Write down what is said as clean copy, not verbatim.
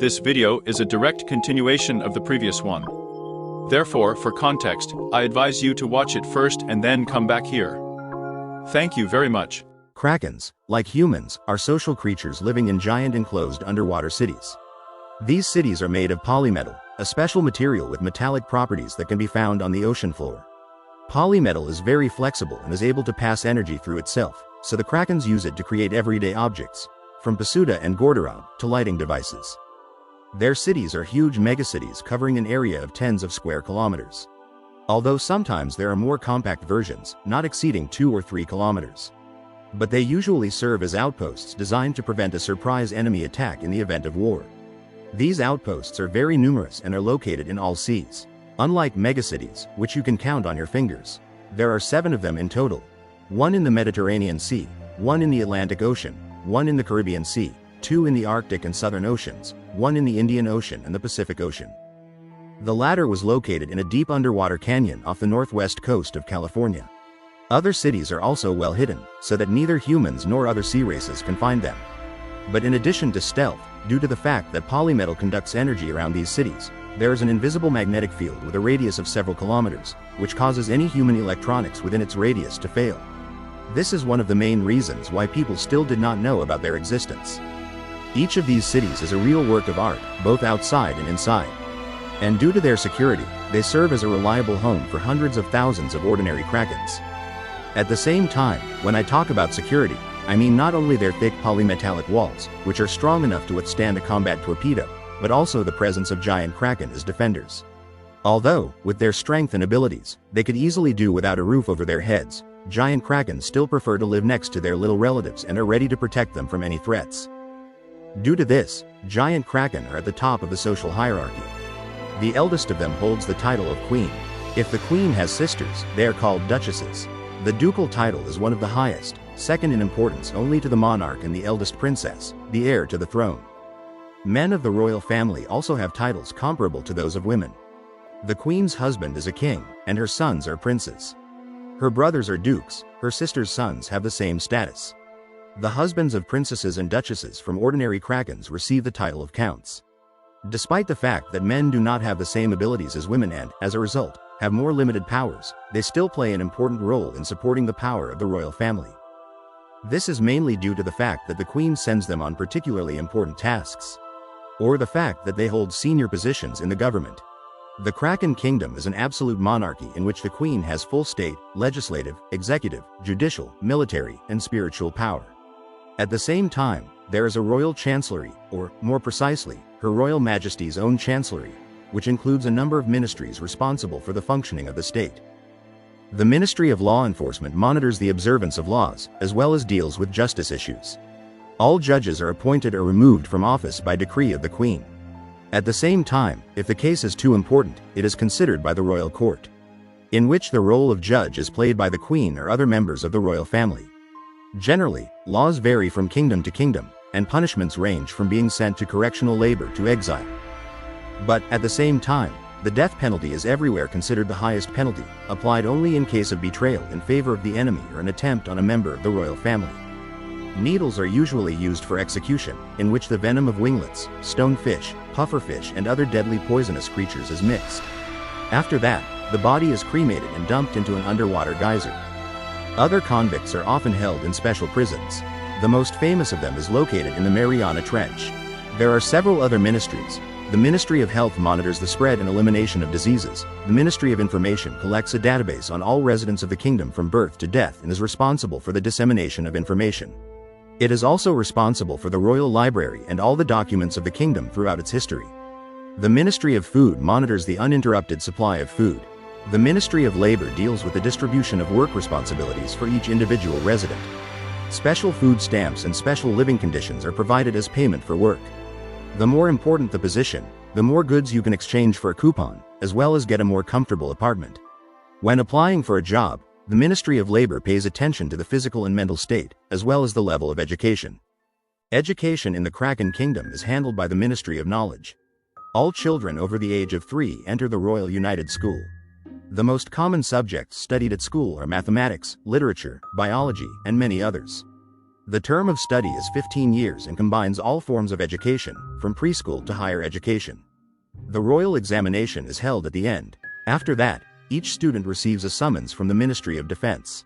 This video is a direct continuation of the previous one. Therefore, for context, I advise you to watch it first and then come back here. Thank you very much. Krakens, like humans, are social creatures living in giant enclosed underwater cities. These cities are made of polymetal, a special material with metallic properties that can be found on the ocean floor. Polymetal is very flexible and is able to pass energy through itself, so the Krakens use it to create everyday objects, from pasuda and garderobe to lighting devices. Their cities are huge megacities covering an area of tens of square kilometers. Although sometimes there are more compact versions, not exceeding 2 or 3 kilometers. But they usually serve as outposts designed to prevent a surprise enemy attack in the event of war. These outposts are very numerous and are located in all seas. Unlike megacities, which you can count on your fingers, there are 7 of them in total. 1 in the Mediterranean Sea, 1 in the Atlantic Ocean, 1 in the Caribbean Sea, 2 in the Arctic and Southern Oceans, 1 in the Indian Ocean and the Pacific Ocean. The latter was located in a deep underwater canyon off the northwest coast of California. Other cities are also well hidden, so that neither humans nor other sea races can find them. But in addition to stealth, due to the fact that polymetal conducts energy around these cities, there is an invisible magnetic field with a radius of several kilometers, which causes any human electronics within its radius to fail. This is one of the main reasons why people still did not know about their existence. Each of these cities is a real work of art, both outside and inside. And due to their security, they serve as a reliable home for hundreds of thousands of ordinary Krakens. At the same time, when I talk about security, I mean not only their thick polymetallic walls, which are strong enough to withstand a combat torpedo, but also the presence of giant Kraken as defenders. Although, with their strength and abilities, they could easily do without a roof over their heads, giant Kraken still prefer to live next to their little relatives and are ready to protect them from any threats. Due to this, giant Kraken are at the top of the social hierarchy. The eldest of them holds the title of queen. If the queen has sisters, they are called duchesses. The ducal title is one of the highest, second in importance only to the monarch and the eldest princess, the heir to the throne. Men of the royal family also have titles comparable to those of women. The queen's husband is a king, and her sons are princes. Her brothers are dukes, her sister's sons have the same status. The husbands of princesses and duchesses from ordinary Krakens receive the title of counts. Despite the fact that men do not have the same abilities as women and, as a result, have more limited powers, they still play an important role in supporting the power of the royal family. This is mainly due to the fact that the queen sends them on particularly important tasks, or the fact that they hold senior positions in the government. The Kraken kingdom is an absolute monarchy in which the queen has full state, legislative, executive, judicial, military, and spiritual power. At the same time, there is a royal chancellery, or, more precisely, Her Royal Majesty's own chancellery, which includes a number of ministries responsible for the functioning of the state. The Ministry of Law Enforcement monitors the observance of laws, as well as deals with justice issues. All judges are appointed or removed from office by decree of the Queen. At the same time, if the case is too important, it is considered by the royal court, in which the role of judge is played by the Queen or other members of the royal family. Generally, laws vary from kingdom to kingdom, and punishments range from being sent to correctional labor to exile. But, at the same time, the death penalty is everywhere considered the highest penalty, applied only in case of betrayal in favor of the enemy or an attempt on a member of the royal family. Needles are usually used for execution, in which the venom of winglets, stonefish, pufferfish and other deadly poisonous creatures is mixed. After that, the body is cremated and dumped into an underwater geyser. Other convicts are often held in special prisons. The most famous of them is located in the Mariana Trench. There are several other ministries. The Ministry of Health monitors the spread and elimination of diseases. The Ministry of Information collects a database on all residents of the kingdom from birth to death and is responsible for the dissemination of information. It is also responsible for the royal library and all the documents of the kingdom throughout its history. The Ministry of Food monitors the uninterrupted supply of food. The Ministry of Labor deals with the distribution of work responsibilities for each individual resident. Special food stamps and special living conditions are provided as payment for work. The more important the position, the more goods you can exchange for a coupon, as well as get a more comfortable apartment. When applying for a job, the Ministry of Labor pays attention to the physical and mental state, as well as the level of education. Education in the Kraken Kingdom is handled by the Ministry of Knowledge. All children over the age of 3 enter the Royal United School. The most common subjects studied at school are mathematics, literature, biology, and many others. The term of study is 15 years and combines all forms of education, from preschool to higher education. The royal examination is held at the end. After that, each student receives a summons from the Ministry of Defense.